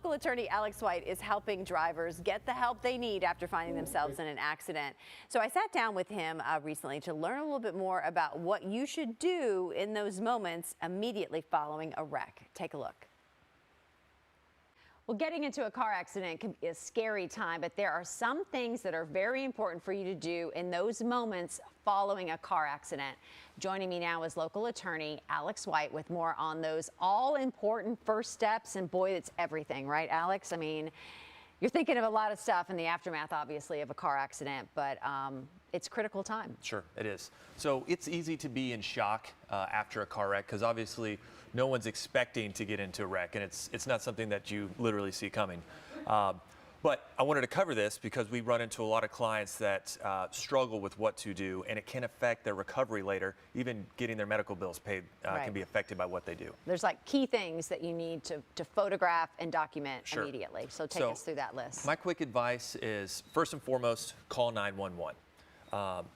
Local attorney Alex White is helping drivers get the help they need after finding themselves in an accident. So I sat down with him recently to learn a little bit more about what you should do in those moments immediately following a wreck. Take a look. Well, getting into a car accident can be a scary time, but there are some things that are very important for you to do in those moments following a car accident. Joining me now is local attorney Alex White with more on those all-important first steps. And boy, it's everything, right, Alex? I mean, you're thinking of a lot of stuff in the aftermath, obviously, of a car accident, but it's critical time. Sure, it is. So it's easy to be in shock after a car wreck because obviously no one's expecting to get into a wreck, and it's not something that you literally see coming. But I wanted to cover this because we run into a lot of clients that struggle with what to do, and it can affect their recovery later. Even getting their medical bills paid can be affected by what they do. There's like key things that you need to photograph and document immediately. So take us through that list. My quick advice is, first and foremost, call 911.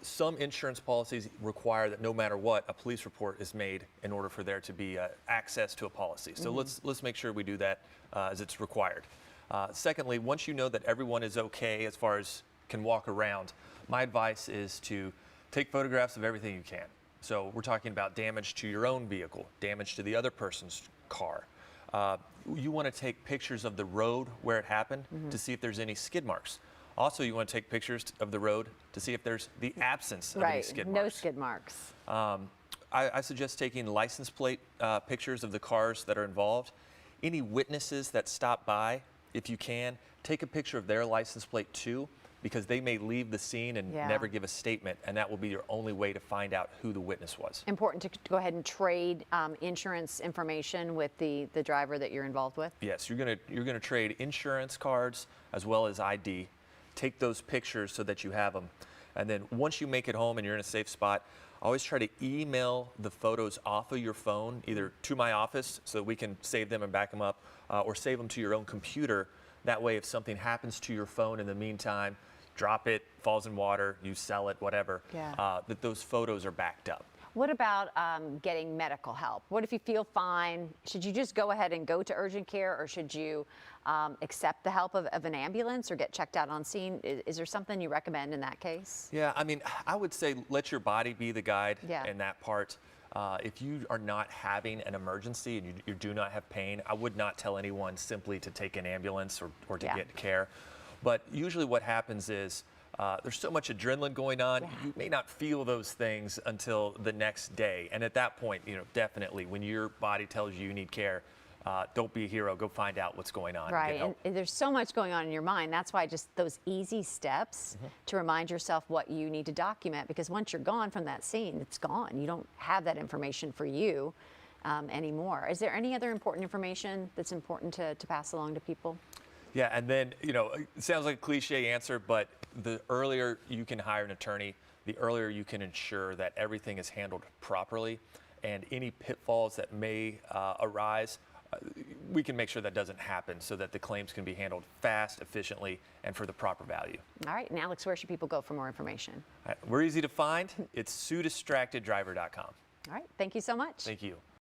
Some insurance policies require that no matter what, a police report is made in order for there to be access to a policy. So let's make sure we do that as it's required. Secondly, once you know that everyone is okay as far as can walk around, my advice is to take photographs of everything you can. So we're talking about damage to your own vehicle, damage to the other person's car. You want to take pictures of the road where it happened to see if there's any skid marks. Also, you want to take pictures of the road to see if there's the absence of any skid marks. No skid marks. I suggest taking license plate pictures of the cars that are involved. Any witnesses that stop by, if you can, take a picture of their license plate too, because they may leave the scene and never give a statement, and that will be your only way to find out who the witness was. Important to go ahead and trade insurance information with the driver that you're involved with? Yes, you're gonna trade insurance cards as well as ID. Take those pictures so that you have them. And then once you make it home and you're in a safe spot, always try to email the photos off of your phone, either to my office so that we can save them and back them up, or save them to your own computer. That way, if something happens to your phone in the meantime, drop it, falls in water, you sell it, whatever, that those photos are backed up. What about getting medical help? What if you feel fine? Should you just go ahead and go to urgent care, or should you accept the help of an ambulance or get checked out on scene? Is there something you recommend in that case? Yeah, I mean, I would say let your body be the guide in that part. If you are not having an emergency and you do not have pain, I would not tell anyone simply to take an ambulance or to get care. But usually what happens is there's so much adrenaline going on, you may not feel those things until the next day. And at that point, definitely when your body tells you you need care, don't be a hero, go find out what's going on. Right, and there's so much going on in your mind. That's why just those easy steps to remind yourself what you need to document, because once you're gone from that scene, it's gone. You don't have that information for you anymore. Is there any other important information that's important to pass along to people? Yeah, and then, it sounds like a cliche answer, but the earlier you can hire an attorney, the earlier you can ensure that everything is handled properly, and any pitfalls that may arise, we can make sure that doesn't happen so that the claims can be handled fast, efficiently, and for the proper value. All right, and Alex, where should people go for more information? We're easy to find. It's SueDistractedDriver.com. All right, thank you so much. Thank you.